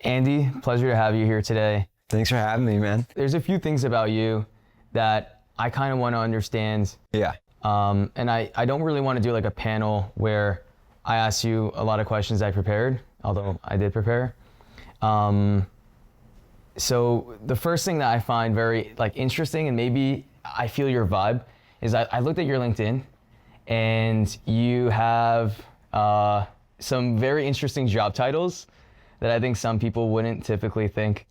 Andy, pleasure to have you here today. Thanks for having me, man. There's a few things about you that I kind of want to understand. Yeah. And I don't really want to do like a panel where I ask you a lot of questions I prepared, although I did prepare. So the first thing that I find very interesting, and maybe I feel your vibe, is I looked at your LinkedIn and you have some very interesting job titles that I think some people wouldn't typically think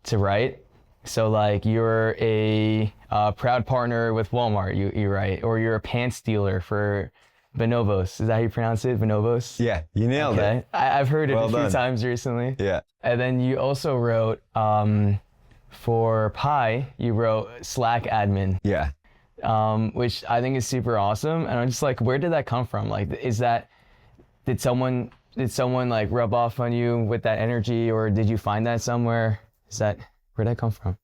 to write. So like you're a proud partner with Walmart, you write, or you're a pants dealer for Bonobos. Is that how you pronounce it? Bonobos? Yeah, you nailed it. I've heard it Well a few done. times recently. Yeah. And then you also wrote, for Pi, you wrote Slack admin. Yeah. Which I think is super awesome. And I'm just like, where did that come from? Like, did someone like rub off on you with that energy, or did you find that somewhere? Where'd that come from?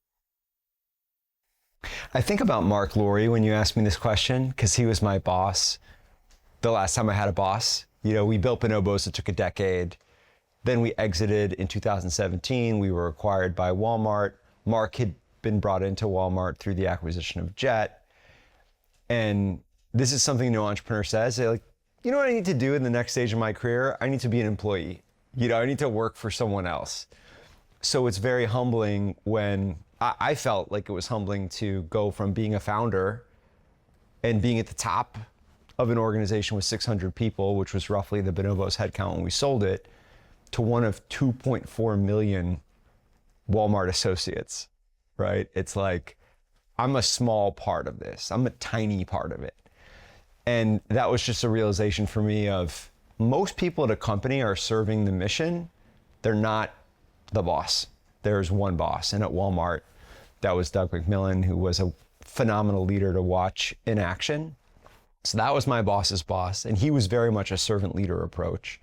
I think about Mark Laurie when you ask me this question, because he was my boss the last time I had a boss. You know, we built Bonobos, it took a decade. Then we exited in 2017. We were acquired by Walmart. Mark had been brought into Walmart through the acquisition of Jet. And this is something no entrepreneur says. They're like, you know what I need to do in the next stage of my career? I need to be an employee. You know, I need to work for someone else. So it's very humbling when I felt like it was humbling to go from being a founder and being at the top of an organization with 600 people, which was roughly the Bonobos headcount when we sold it, to one of 2.4 million Walmart associates, right? It's like, I'm a small part of this. I'm a tiny part of it. And that was just a realization for me of most people at a company are serving the mission. They're not the boss. There's one boss. And at Walmart, that was Doug McMillon, who was a phenomenal leader to watch in action. So that was my boss's boss. And he was very much a servant leader approach.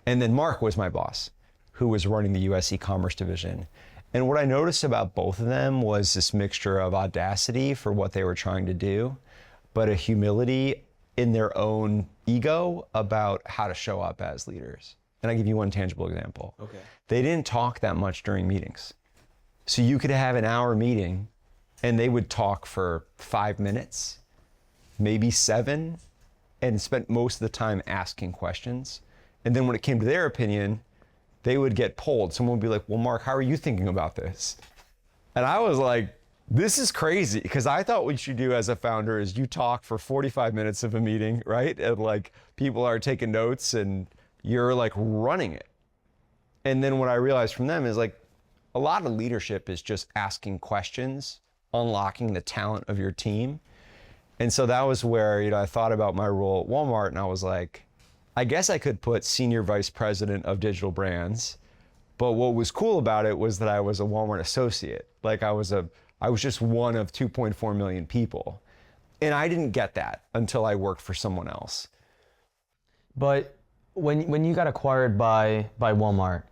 And then Mark was my boss, who was running the US e-commerce division. And what I noticed about both of them was this mixture of audacity for what they were trying to do, but a humility in their own ego about how to show up as leaders. And I'll give you one tangible example. Okay. They didn't talk that much during meetings. So you could have an hour meeting and they would talk for 5 minutes, maybe 7, and spent most of the time asking questions. And then when it came to their opinion, they would get polled. Someone would be like, well, Mark, how are you thinking about this? And I was like, this is crazy, because I thought what you should do as a founder is you talk for 45 minutes of a meeting, right? And like people are taking notes and you're like running it. And then what I realized from them is like, a lot of leadership is just asking questions, unlocking the talent of your team. And so that was where, I thought about my role at Walmart and I was like, I guess I could put senior vice president of digital brands, but what was cool about it was that I was a Walmart associate. Like I was just one of 2.4 million people. And I didn't get that until I worked for someone else. But when you got acquired by Walmart,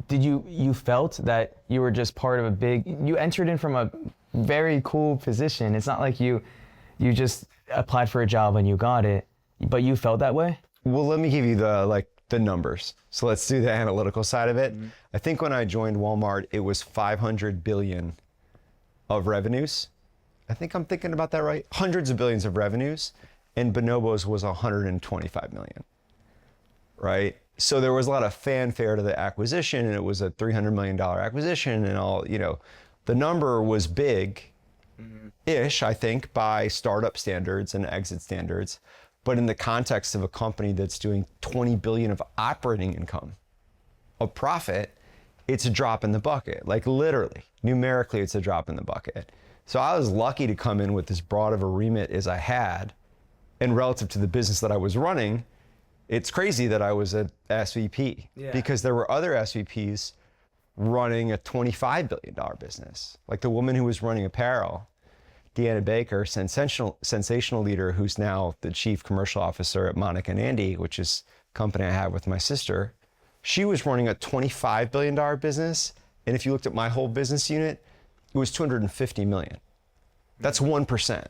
did you felt that you were just part of you entered in from a very cool position. It's not like you just applied for a job and you got it, but you felt that way? Well, let me give you the numbers. So let's do the analytical side of it. Mm-hmm. I think when I joined Walmart, it was 500 billion of revenues. I think I'm thinking about that right. Hundreds of billions of revenues, and Bonobos was 125 million, right? So there was a lot of fanfare to the acquisition, and it was a $300 million acquisition and all, the number was big-ish, I think, by startup standards and exit standards. But in the context of a company that's doing 20 billion of operating income, of profit, it's a drop in the bucket. Like literally, numerically, it's a drop in the bucket. So I was lucky to come in with as broad of a remit as I had. And relative to the business that I was running, it's crazy that I was an SVP because there were other SVPs running a $25 billion business. Like the woman who was running apparel, Deanna Baker, sensational leader who's now the chief commercial officer at Monica and Andy, which is a company I have with my sister. She was running a $25 billion business. And if you looked at my whole business unit, it was 250 million. That's 1%,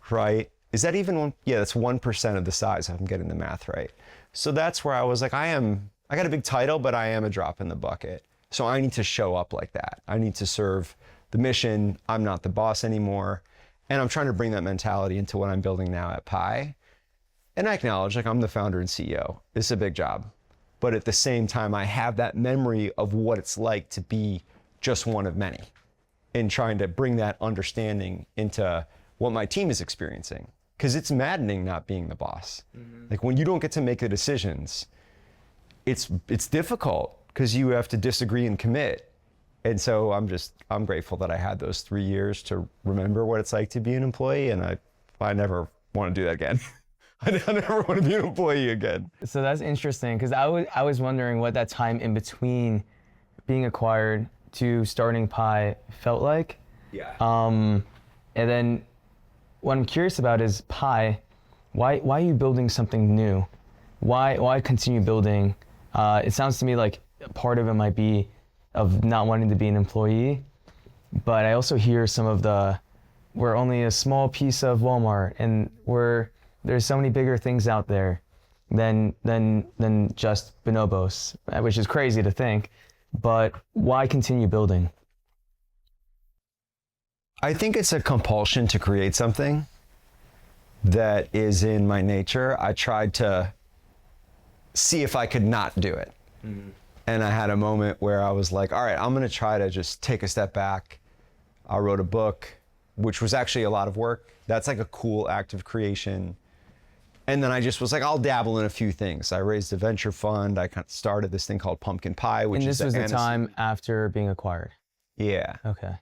right? Is that even one? Yeah, that's 1% of the size, if I'm getting the math right. So that's where I was like, I am I got a big title, but I am a drop in the bucket. So I need to show up like that. I need to serve the mission. I'm not the boss anymore. And I'm trying to bring that mentality into what I'm building now at Pi. And I acknowledge, like, I'm the founder and CEO. This is a big job. But at the same time, I have that memory of what it's like to be just one of many, and trying to bring that understanding into what my team is experiencing. Because it's maddening not being the boss. Like, when you don't get to make the decisions, it's difficult because you have to disagree and commit. And so I'm grateful that I had those 3 years to remember what it's like to be an employee, and I never want to do that again. I never want to be an employee again. So that's interesting, because I was wondering what that time in between being acquired to starting Pi felt like. Yeah. And then what I'm curious about is Pi. Why are you building something new? Why continue building? It sounds to me like part of it might be of not wanting to be an employee, but I also hear some of we're only a small piece of Walmart, and there's so many bigger things out there than just Bonobos, which is crazy to think. But why continue building? I think it's a compulsion to create something that is in my nature. I tried to see if I could not do it. And I had a moment where I was like, all right, I'm going to try to just take a step back. I wrote a book, which was actually a lot of work. That's like a cool act of creation. And then I just was like, I'll dabble in a few things. I raised a venture fund. I kind of started this thing called Pumpkin Pie, which And is this was the time after being acquired. Yeah. Okay.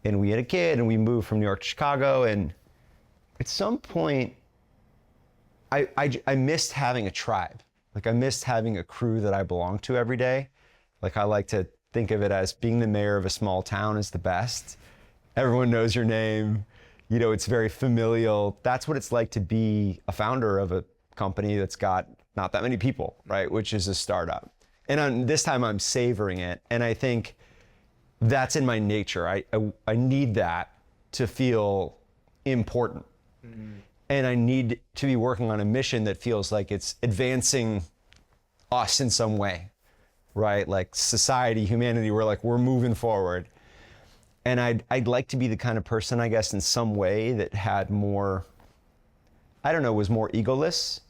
And we had a kid, and we moved from New York to Chicago. And at some point, I missed having a tribe. Like, I missed having a crew that I belonged to every day. Like, I like to think of it as being the mayor of a small town is the best. Everyone knows your name. You know, it's very familial. That's what it's like to be a founder of a company that's got not that many people, right? Which is a startup. And this time I'm savoring it. And I think that's in my nature. I need that to feel important. And I need to be working on a mission that feels like it's advancing us in some way, right? Like society, humanity, we're moving forward. And I'd like to be the kind of person, I guess, in some way that had more, I don't know, was more egoless,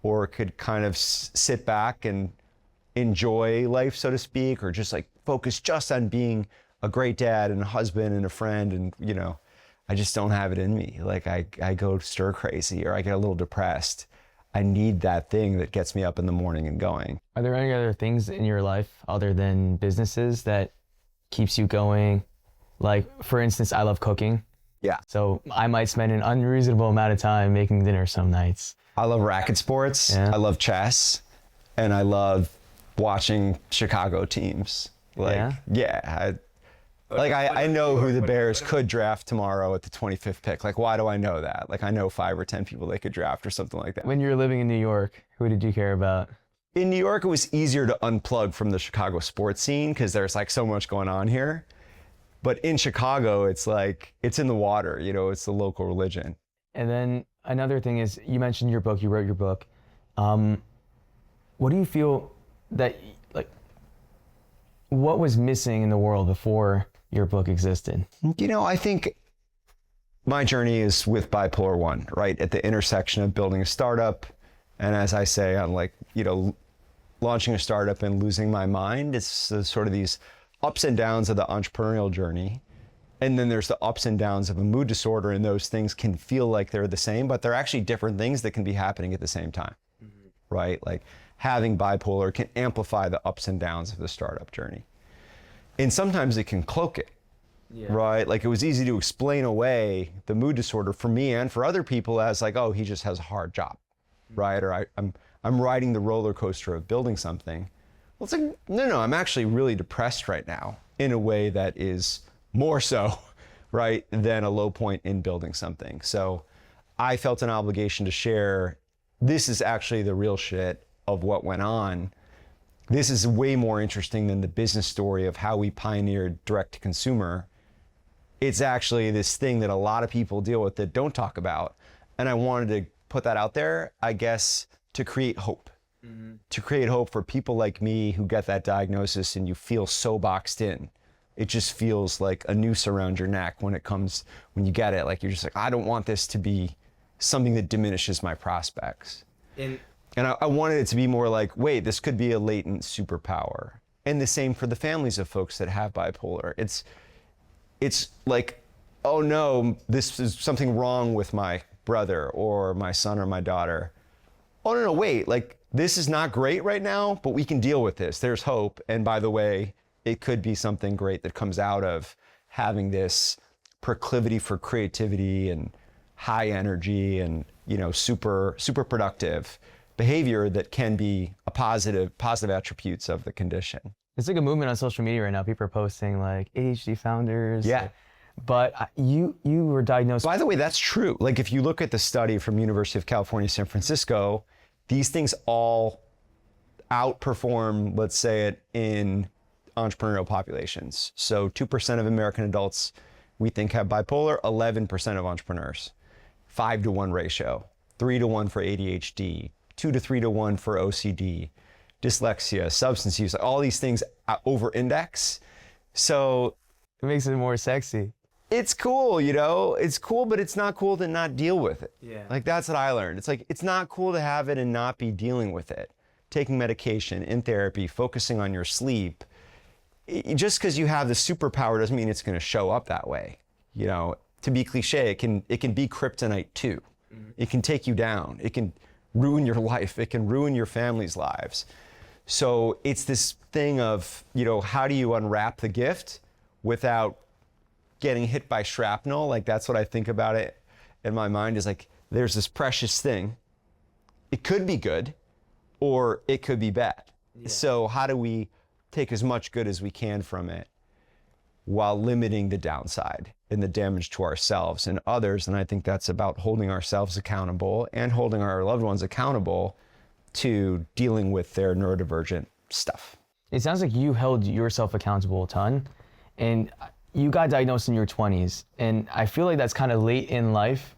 or could kind of sit back and enjoy life, so to speak, or just like focus just on being a great dad and a husband and a friend. And, you know, I just don't have it in me. Like I go stir crazy, or I get a little depressed. I need that thing that gets me up in the morning and going. Are there any other things in your life other than businesses that keeps you going? Like, for instance, I love cooking. Yeah. So I might spend an unreasonable amount of time making dinner some nights. I love racket sports. Yeah. I love chess. And I love watching Chicago teams. Like, yeah. I know who the Bears could draft tomorrow at the 25th pick. Like, why do I know that? Like, I know 5 or 10 people they could draft or something like that. When you were living in New York, who did you care about? In New York, it was easier to unplug from the Chicago sports scene because there's like so much going on here. But in Chicago, it's like, it's in the water, you know, it's the local religion. And then another thing is, you mentioned your book, you wrote your book. What do you feel that, like, what was missing in the world before your book existed? You know, I think my journey is with bipolar 1, right? At the intersection of building a startup. And as I say, I'm like, you know, launching a startup and losing my mind. It's sort of these ups and downs of the entrepreneurial journey. And then there's the ups and downs of a mood disorder, and those things can feel like they're the same, but they're actually different things that can be happening at the same time, right? Like having bipolar can amplify the ups and downs of the startup journey. And sometimes it can cloak it, right? Like, it was easy to explain away the mood disorder for me and for other people as like, oh, he just has a hard job, right? Or I'm riding the roller coaster of building something. Well, it's like, no, I'm actually really depressed right now in a way that is more so, right, than a low point in building something. So I felt an obligation to share, this is actually the real shit of what went on. This is way more interesting than the business story of how we pioneered direct to consumer. It's actually this thing that a lot of people deal with that don't talk about. And I wanted to put that out there, I guess, to create hope. to create hope for people like me who get that diagnosis and you feel so boxed in. It just feels like a noose around your neck when you get it. Like you're just like, I don't want this to be something that diminishes my prospects. And I wanted it to be more like, wait, this could be a latent superpower. And the same for the families of folks that have bipolar. It's like, oh no, this is something wrong with my brother or my son or my daughter. Oh no, wait, like this is not great right now, but we can deal with this. There's hope. And by the way, it could be something great that comes out of having this proclivity for creativity and high energy and, super productive behavior that can be a positive attributes of the condition. It's like a movement on social media right now. People are posting like ADHD founders. Yeah. But you were diagnosed. By the way, that's true. Like if you look at the study from University of California, San Francisco, these things all outperform, let's say it, in entrepreneurial populations. So 2% of American adults we think have bipolar, 11% of entrepreneurs. 5-to-1 ratio, 3-to-1 for ADHD, 2 to 3 to 1 for OCD, dyslexia, substance use, all these things over-index. So it makes it more sexy. It's cool, it's cool, but it's not cool to not deal with it. Yeah. Like that's what I learned. It's like, it's not cool to have it and not be dealing with it. Taking medication, in therapy, focusing on your sleep. Just because you have the superpower doesn't mean it's going to show up that way. To be cliche, it can be kryptonite too. It can take you down. It can ruin your life. It can ruin your family's lives. So it's this thing of, how do you unwrap the gift without getting hit by shrapnel? Like that's what I think about it in my mind is like, there's this precious thing. It could be good or it could be bad. Yeah. So how do we take as much good as we can from it while limiting the downside and the damage to ourselves and others? And I think that's about holding ourselves accountable and holding our loved ones accountable to dealing with their neurodivergent stuff. It sounds like you held yourself accountable a ton, and you got diagnosed in your 20s. And I feel like that's kind of late in life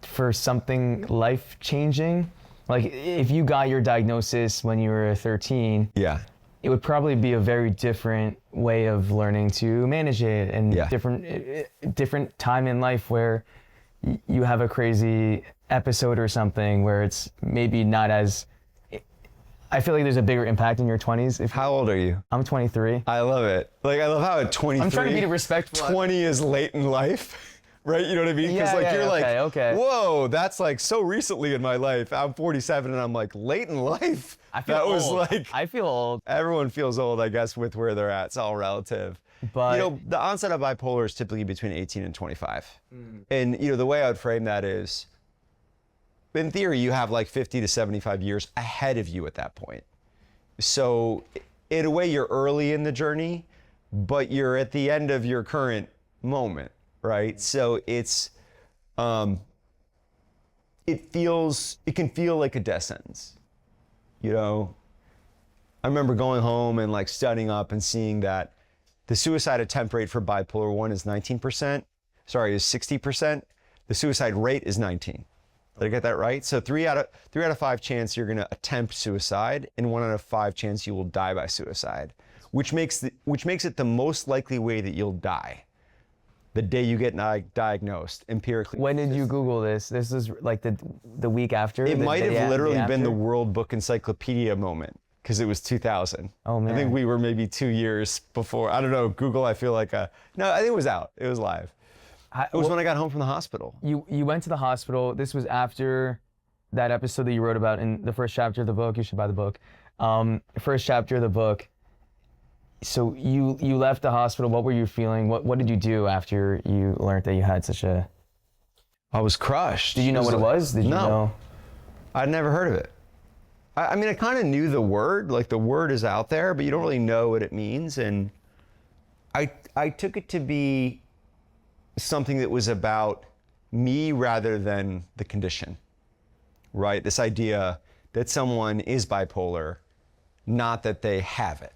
for something life-changing. Like if you got your diagnosis when you were 13, yeah, it would probably be a very different way of learning to manage it, and different time in life where you have a crazy episode or something where it's maybe not as, I feel like there's a bigger impact in your 20s. How old are you? I'm 23. I love it. Like I love how at 23, I'm trying to be respectful. 20 is late in life, right? You know what I mean? Because okay. Whoa, that's like so recently in my life. I'm 47 and I'm like, late in life? I feel old. I feel old. Everyone feels old, I guess, with where they're at. It's all relative. But the onset of bipolar is typically between 18 and 25. And the way I would frame that is, in theory, you have like 50 to 75 years ahead of you at that point. So in a way, you're early in the journey, but you're at the end of your current moment, right? So it can feel like a death sentence. I remember going home and like studying up and seeing that the suicide attempt rate for bipolar 1 is 60%. The suicide rate is 19. Did I get that right? So 3 out of 5 chance you're going to attempt suicide, and 1 out of 5 chance you will die by suicide, which makes it the most likely way that you'll die. The day you get diagnosed, empirically. When did you Google this? This is like the week after? It might have literally been the World Book Encyclopedia moment, because it was 2000. Oh man. I think we were maybe 2 years before. I don't know, Google, I feel like no, I think it was out. It was live. It was when I got home from the hospital. You went to the hospital. This was after that episode that you wrote about in the first chapter of the book. You should buy the book. First chapter of the book. So you left the hospital. What were you feeling? What did you do after you learned that you had such a... I was crushed. Did you know what it was? Did you know? I'd never heard of it. I mean, I kind of knew the word, like the word is out there, but you don't really know what it means. And I took it to be something that was about me rather than the condition, right? This idea that someone is bipolar, not that they have it,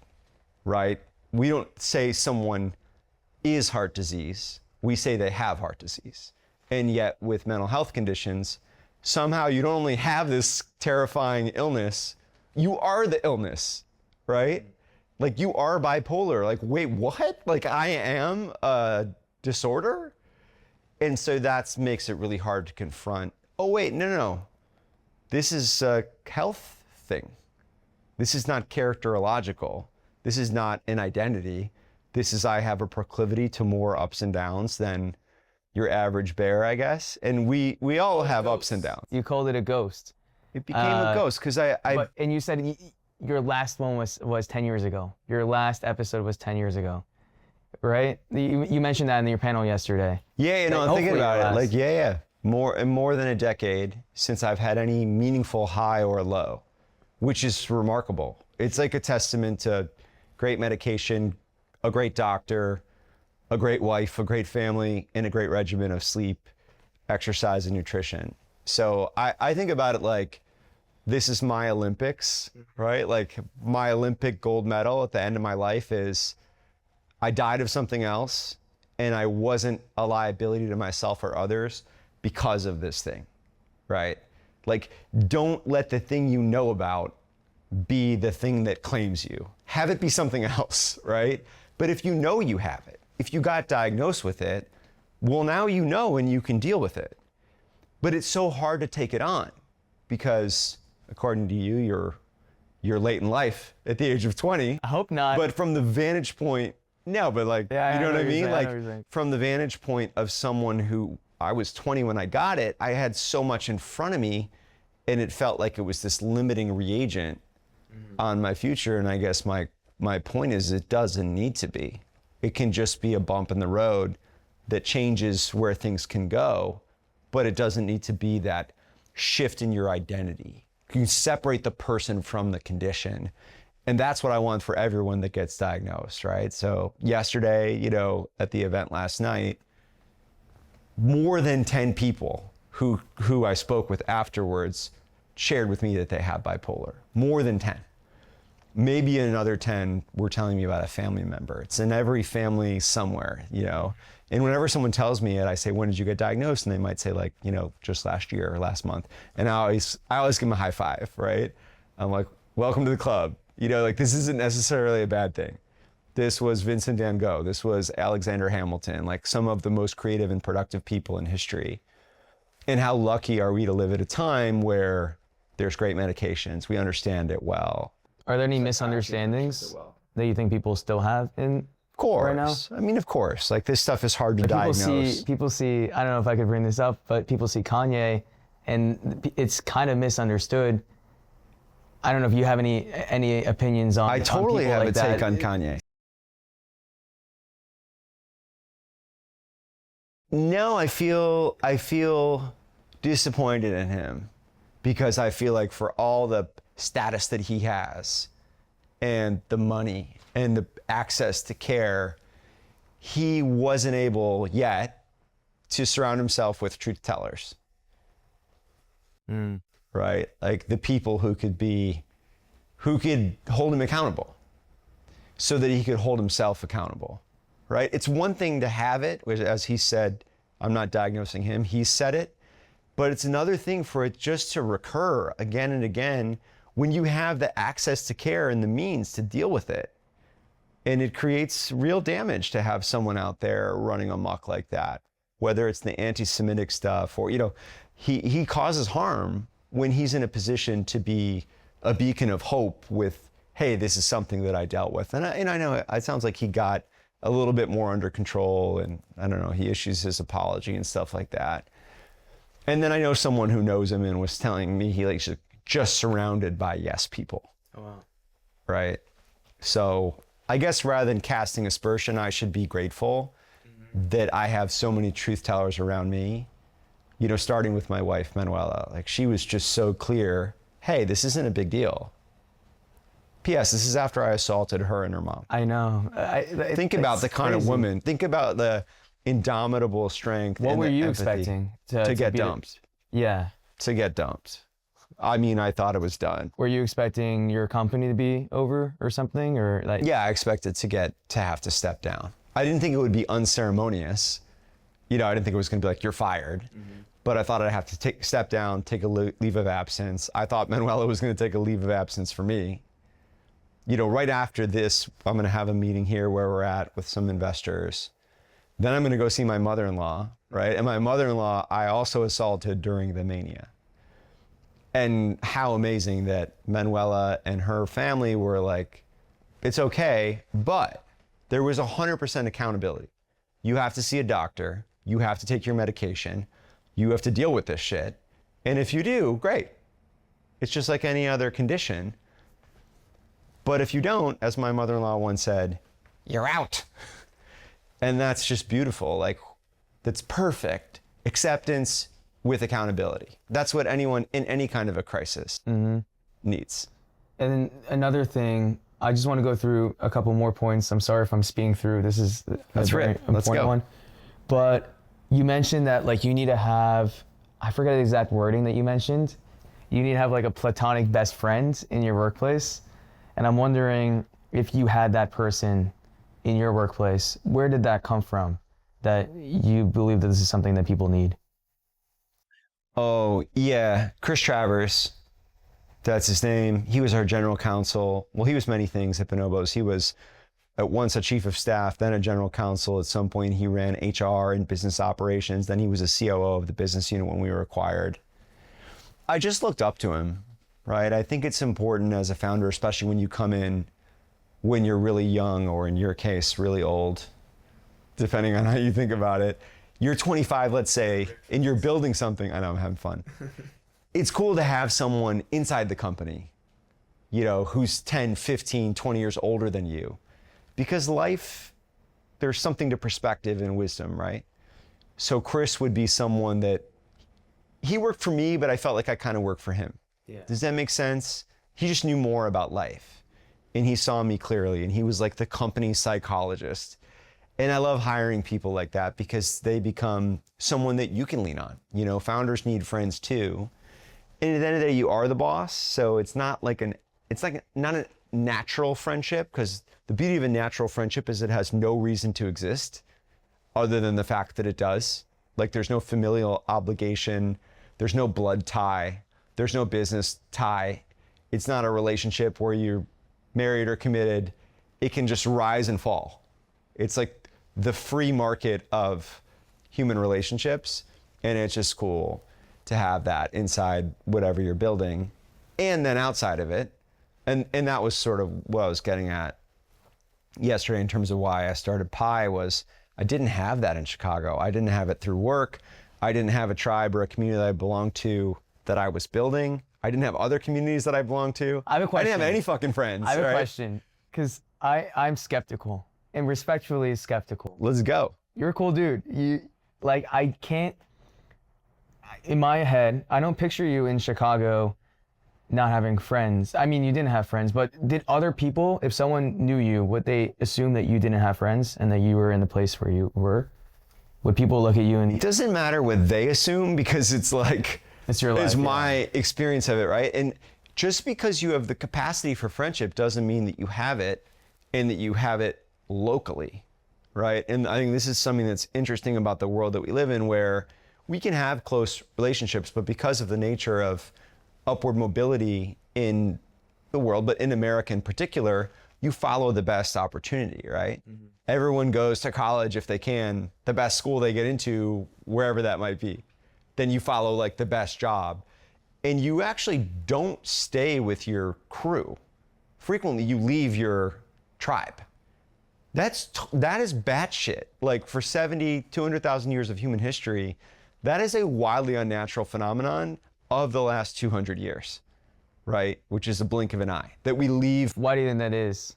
right? We don't say someone is heart disease. We say they have heart disease. And yet with mental health conditions, somehow you don't only have this terrifying illness, you are the illness, right? Like you are bipolar. Like, wait, what? Like I am a disorder? And so that makes it really hard to confront. Oh, wait, no. This is a health thing. This is not characterological. This is not an identity. This is I have a proclivity to more ups and downs than your average bear, I guess. And we all have ups and downs. You called it a ghost. It became a ghost because and you said your last one was 10 years ago. Your last episode was 10 years ago, right? You mentioned that in your panel yesterday. Yeah, I'm thinking about it. Last. Like, more than a decade since I've had any meaningful high or low, which is remarkable. It's like a testament to great medication, a great doctor, a great wife, a great family, and a great regimen of sleep, exercise, and nutrition. So I think about it like, this is my Olympics, right? Like my Olympic gold medal at the end of my life is I died of something else and I wasn't a liability to myself or others because of this thing, right? Like, don't let the thing you know about be the thing that claims you. Have it be something else, right? But if you know you have it, if you got diagnosed with it, well, now you know and you can deal with it. But it's so hard to take it on because, according to you, you're late in life at the age of 20. I hope not. But from the vantage point, no, but like, yeah, you know what I mean? Like, from the vantage point of someone who, I was 20 when I got it, I had so much in front of me and it felt like it was this limiting reagent on my future. And I guess my point is it doesn't need to be. It can just be a bump in the road that changes where things can go, but it doesn't need to be that shift in your identity. You can separate the person from the condition. And that's what I want for everyone that gets diagnosed, right? So yesterday, at the event last night, more than 10 people who I spoke with afterwards shared with me that they have bipolar. More than 10. Maybe another 10 were telling me about a family member. It's in every family somewhere, And whenever someone tells me it, I say, when did you get diagnosed? And they might say like, just last year or last month. And I always give them a high five, right? I'm like, welcome to the club. Like this isn't necessarily a bad thing. This was Vincent van Gogh. This was Alexander Hamilton, like some of the most creative and productive people in history. And how lucky are we to live at a time where there's great medications, we understand it well. Are there any misunderstandings that you think people still have in right now? I mean, of course. Like this stuff is hard to diagnose. People see, I don't know if I could bring this up, but people see Kanye and it's kind of misunderstood. I don't know if you have any opinions on. I totally have like a take on Kanye. No, I feel disappointed in him because I feel like for all the status that he has and the money and the access to care, he wasn't able yet to surround himself with truth tellers. Right? Like the people who could hold him accountable so that he could hold himself accountable. Right? It's one thing to have it, which, as he said, I'm not diagnosing him, he said it, but it's another thing for it just to recur again and again when you have the access to care and the means to deal with it. And it creates real damage to have someone out there running amok like that, whether it's the anti-Semitic stuff or, he causes harm when he's in a position to be a beacon of hope with, hey, this is something that I dealt with. And I know it sounds like he got a little bit more under control and I don't know, he issues his apology and stuff like that. And then I know someone who knows him and was telling me he like just surrounded by yes people. Oh, wow. Right? So I guess rather than casting aspersion, I should be grateful that I have so many truth tellers around me, starting with my wife, Manuela. Like she was just so clear, hey, this isn't a big deal. P.S. This is after I assaulted her and her mom. I know. Think about the kind of woman. Think about the indomitable strength. What and were you empathy expecting to get dumped? Yeah. To get dumped. I mean, I thought it was done. Were you expecting your company to be over or something, or like? Yeah, I expected to have to step down. I didn't think it would be unceremonious. I didn't think it was going to be like you're fired. but I thought I'd have to step down, take a leave of absence. I thought Manuela was going to take a leave of absence for me. You know, right after this, I'm going to have a meeting here where we're at with some investors. Then I'm going to go see my mother-in-law, right? And my mother-in-law, I also assaulted during the mania. And how amazing that Manuela and her family were like, it's okay, but there was 100% accountability. You have to see a doctor. You have to take your medication. You have to deal with this shit. And if you do, great. It's just like any other condition. But if you don't, as my mother-in-law once said, you're out. And that's just beautiful. Like, that's perfect. Acceptance with accountability. That's what anyone in any kind of a crisis needs. And then another thing, I just want to go through a couple more points. I'm sorry if I'm speeding through. This is a very important one. But you mentioned that like you need to have, I forget the exact wording that you mentioned. You need to have like a platonic best friend in your workplace. And I'm wondering if you had that person in your workplace, where did that come from? That you believe that this is something that people need? Oh, yeah. Chris Travers, that's his name. He was our general counsel. Well, he was many things at Bonobos. He was at once a chief of staff, then a general counsel. At some point, he ran HR and business operations. Then he was a COO of the business unit when we were acquired. I just looked up to him, right? I think it's important as a founder, especially when you come in when you're really young, or in your case, really old, depending on how you think about it. You're 25, let's say, and you're building something. I know, I'm having fun. It's cool to have someone inside the company, you know, who's 10, 15, 20 years older than you. Because life, there's something to perspective and wisdom, right? So Chris would be someone that, he worked for me, but I felt like I kind of worked for him. Yeah. Does that make sense? He just knew more about life. And he saw me clearly, and he was like the company psychologist. And I love hiring people like that because they become someone that you can lean on. You know, founders need friends too. And at the end of the day, you are the boss. So it's not like not a natural friendship, because the beauty of a natural friendship is it has no reason to exist other than the fact that it does. Like, there's no familial obligation. There's no blood tie. There's no business tie. It's not a relationship where you're married or committed. It can just rise and fall. It's like the free market of human relationships, and it's just cool to have that inside whatever you're building, and then outside of it. And that was sort of what I was getting at yesterday in terms of why I started Pi. Was I didn't have that in Chicago. I didn't have it through work. I didn't have a tribe or a community that I belonged to that I was building. I didn't have other communities that I belonged to. I have a question. I didn't have any fucking friends. I have a question, because I'm skeptical, and respectfully skeptical. Let's go. You're a cool dude. I can't, in my head, I don't picture you in Chicago not having friends. I mean, you didn't have friends, but did other people, if someone knew you, would they assume that you didn't have friends and that you were in the place where you were? Would people look at you and... It doesn't matter what they assume, because it's like... It's your life. It's my experience of it, right? And just because you have the capacity for friendship doesn't mean that you have it, and that you have it locally, right? And I think this is something that's interesting about the world that we live in, where we can have close relationships, but because of the nature of upward mobility in the world, but in America in particular, you follow the best opportunity, right? Mm-hmm. Everyone goes to college if they can, the best school they get into, wherever that might be. Then you follow like the best job. And you actually don't stay with your crew. Frequently you leave your tribe. That is batshit. Like, for 200,000 years of human history, that is a wildly unnatural phenomenon of the last 200 years, right? Which is a blink of an eye, that we leave. Why do you think that is?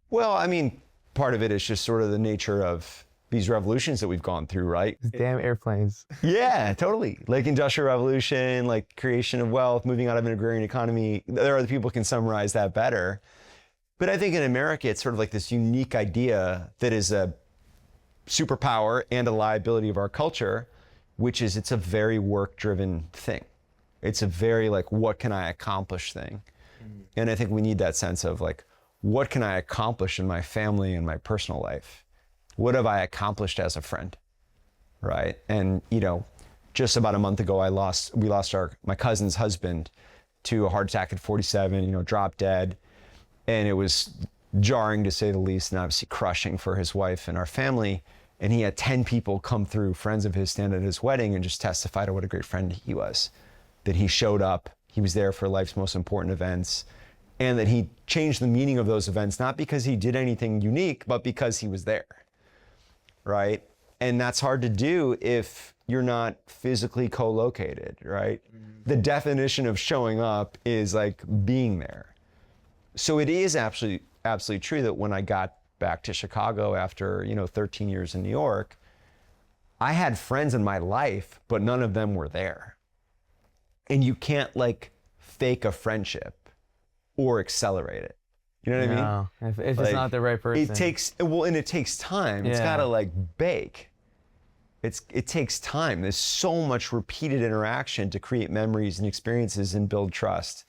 Well, I mean, part of it is just sort of the nature of these revolutions that we've gone through, right? Damn airplanes. Yeah, totally. Like Industrial Revolution, like creation of wealth, moving out of an agrarian economy. There are other people who can summarize that better. But I think in America, it's sort of like this unique idea that is a superpower and a liability of our culture, which is it's a very work-driven thing. It's a very like, what can I accomplish thing? Mm-hmm. And I think we need that sense of like, what can I accomplish in my family and my personal life? What have I accomplished as a friend, right? And, you know, just about a month ago, we lost my cousin's husband to a heart attack at 47, dropped dead. And it was jarring to say the least, and obviously crushing for his wife and our family. And he had 10 people come through, friends of his, stand at his wedding and just testify to what a great friend he was. That he showed up, he was there for life's most important events, and that he changed the meaning of those events, not because he did anything unique, but because he was there, right? And that's hard to do if you're not physically co-located, right? The definition of showing up is like being there. So it is absolutely true that when I got back to Chicago after 13 years in New York, I had friends in my life, but none of them were there. And you can't like fake a friendship or accelerate it. You know what I mean? No, if it's not the right person. It takes time. It's gotta like bake. It takes time. There's so much repeated interaction to create memories and experiences and build trust.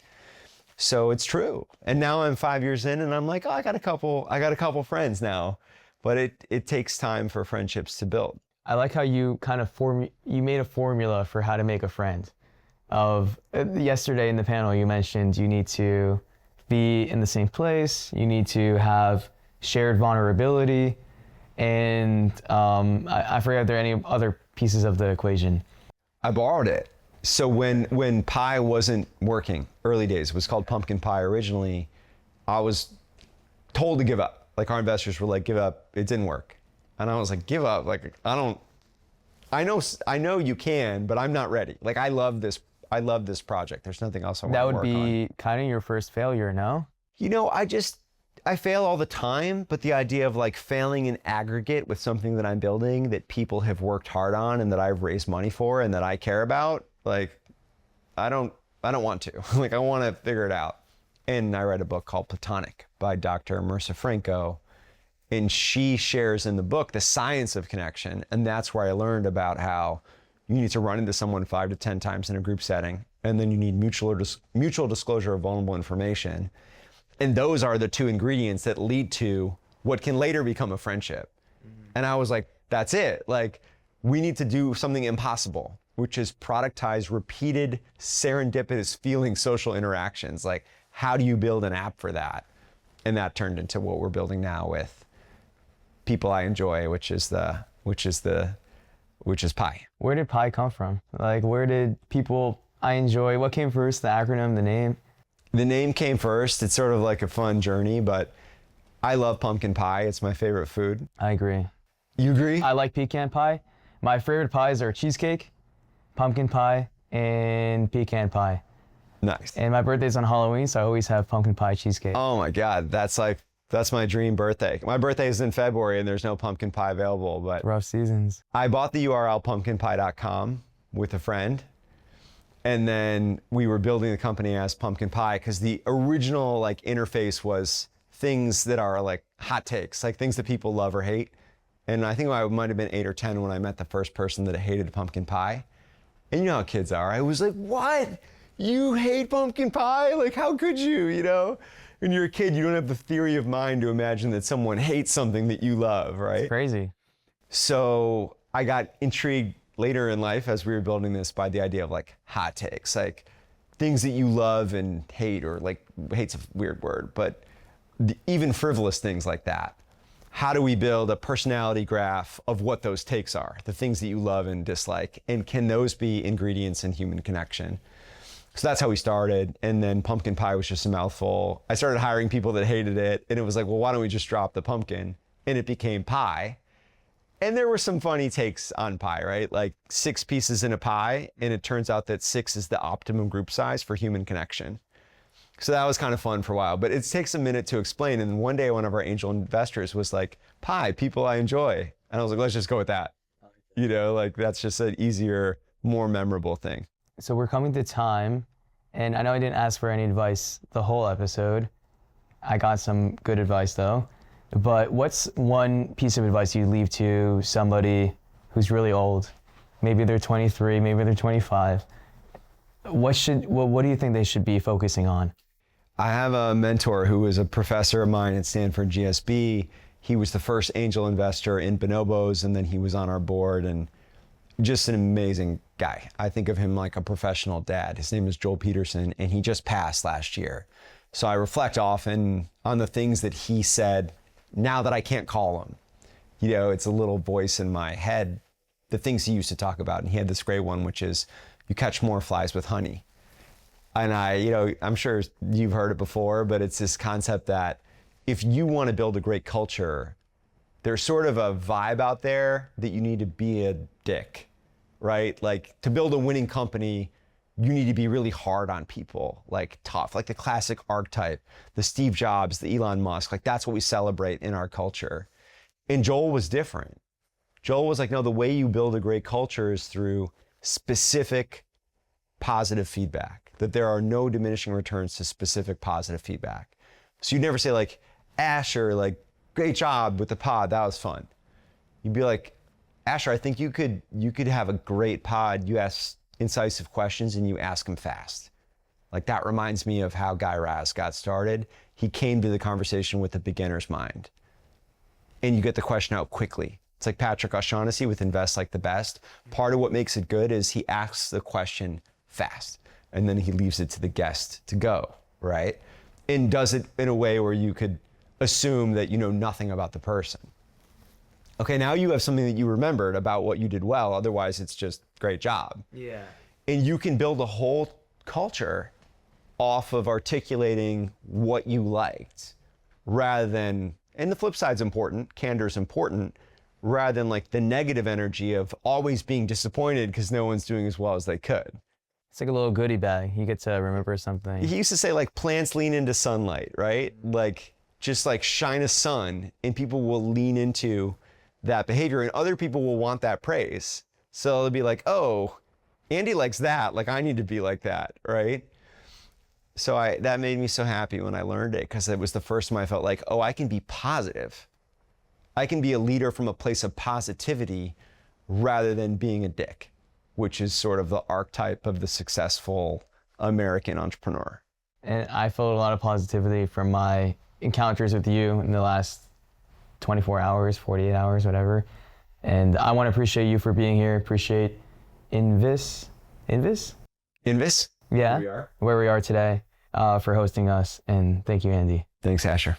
So it's true. And now I'm 5 years in and I'm like, oh, I got a couple friends now. But it takes time for friendships to build. I like how you kind of you made a formula for how to make a friend. Yesterday in the panel, you mentioned you need to be in the same place, you need to have shared vulnerability, and I forget if there are any other pieces of the equation. I borrowed it. So when pie wasn't working, early days, it was called pumpkin pie originally, I was told to give up. Like our investors were like, give up, it didn't work. And I was like, give up, like I know you can, but I'm not ready. Like I love this project. There's nothing else I want to work on. That would be kind of your first failure, no? I fail all the time, but the idea of like failing in aggregate with something that I'm building that people have worked hard on and that I've raised money for and that I care about, like, I don't want to. Like, I want to figure it out. And I read a book called Platonic by Dr. Mirza Franco, and she shares in the book the science of connection, and that's where I learned about how you need to run into someone 5 to 10 times in a group setting, and then you need mutual disclosure of vulnerable information. And those are the two ingredients that lead to what can later become a friendship. And I was like, that's it. Like, we need to do something impossible, which is productize repeated serendipitous feeling social interactions. Like, how do you build an app for that? And that turned into what we're building now with People I Enjoy, which is pie. Where did pie come from? Like, where did People I Enjoy, what came first, the acronym, the name? The name came first. It's sort of like a fun journey, but I love pumpkin pie. It's my favorite food. I agree. You agree? I like pecan pie. My favorite pies are cheesecake, pumpkin pie, and pecan pie. Nice. And my birthday's on Halloween, so I always have pumpkin pie cheesecake. Oh my God, that's my dream birthday. My birthday is in February and there's no pumpkin pie available, but Rough seasons. I bought the URL pumpkinpie.com with a friend. And then we were building the company as Pumpkin Pie because the original like interface was things that are like hot takes, like things that people love or hate. And I think I might have been 8 or 10 when I met the first person that hated pumpkin pie. And you know how kids are. I was like, what? You hate pumpkin pie? Like, how could you, When you're a kid, you don't have the theory of mind to imagine that someone hates something that you love, right? It's crazy. So I got intrigued later in life as we were building this by the idea of like hot takes, like things that you love and hate, or like hate's a weird word, but even frivolous things like that. How do we build a personality graph of what those takes are, the things that you love and dislike, and can those be ingredients in human connection? So that's how we started. And then pumpkin pie was just a mouthful. I started hiring people that hated it, and it was like, well, why don't we just drop the pumpkin? And it became pie. And there were some funny takes on pie, right? Like 6 pieces in a pie, and it turns out that 6 is the optimum group size for human connection. So that was kind of fun for a while, but it takes a minute to explain. And one day, one of our angel investors was like, pie, People I Enjoy. And I was like, let's just go with that. Like that's just an easier, more memorable thing. So we're coming to time, and I know I didn't ask for any advice the whole episode. I got some good advice though. But what's one piece of advice you leave to somebody who's really old? Maybe they're 23, maybe they're 25. What do you think they should be focusing on? I have a mentor who was a professor of mine at Stanford GSB. He was the first angel investor in Bonobos, and then he was on our board. And just an amazing guy. I think of him like a professional dad. His name is Joel Peterson, and he just passed last year. So I reflect often on the things that he said now that I can't call him. You know, it's a little voice in my head, the things he used to talk about. And he had this great one, which is, you catch more flies with honey. And I'm sure you've heard it before, but it's this concept that if you want to build a great culture, there's sort of a vibe out there that you need to be a dick, right? Like, to build a winning company, you need to be really hard on people, like tough, like the classic archetype, the Steve Jobs, the Elon Musk, like that's what we celebrate in our culture. And Joel was different. Joel was like, no, the way you build a great culture is through specific positive feedback, that there are no diminishing returns to specific positive feedback. So you'd never say like, Asher, like, great job with the pod, that was fun. You'd be like, Asher, I think you could have a great pod. You ask incisive questions and you ask them fast. Like, that reminds me of how Guy Raz got started. He came to the conversation with a beginner's mind. And you get the question out quickly. It's like Patrick O'Shaughnessy with Invest Like the Best. Part of what makes it good is he asks the question fast, and then he leaves it to the guest to go, right? And does it in a way where you could assume that you know nothing about the person. Okay, now you have something that you remembered about what you did well. Otherwise, it's just great job. Yeah. And you can build a whole culture off of articulating what you liked rather than, and the flip side's important, candor's important, rather than like the negative energy of always being disappointed because no one's doing as well as they could. It's like a little goodie bag. You get to remember something. He used to say like plants lean into sunlight, right? Like just like shine a sun and people will lean into that behavior and other people will want that praise. So they'll be like, oh, Andy likes that. Like I need to be like that, right? So that made me so happy when I learned it because it was the first time I felt like, oh, I can be positive. I can be a leader from a place of positivity rather than being a dick, which is sort of the archetype of the successful American entrepreneur. And I felt a lot of positivity from my encounters with you in the last 24 hours, 48 hours, whatever. And I want to appreciate you for being here. Appreciate Invis? Yeah, Where we are. where we are today, for hosting us. And thank you, Andy. Thanks, Asher.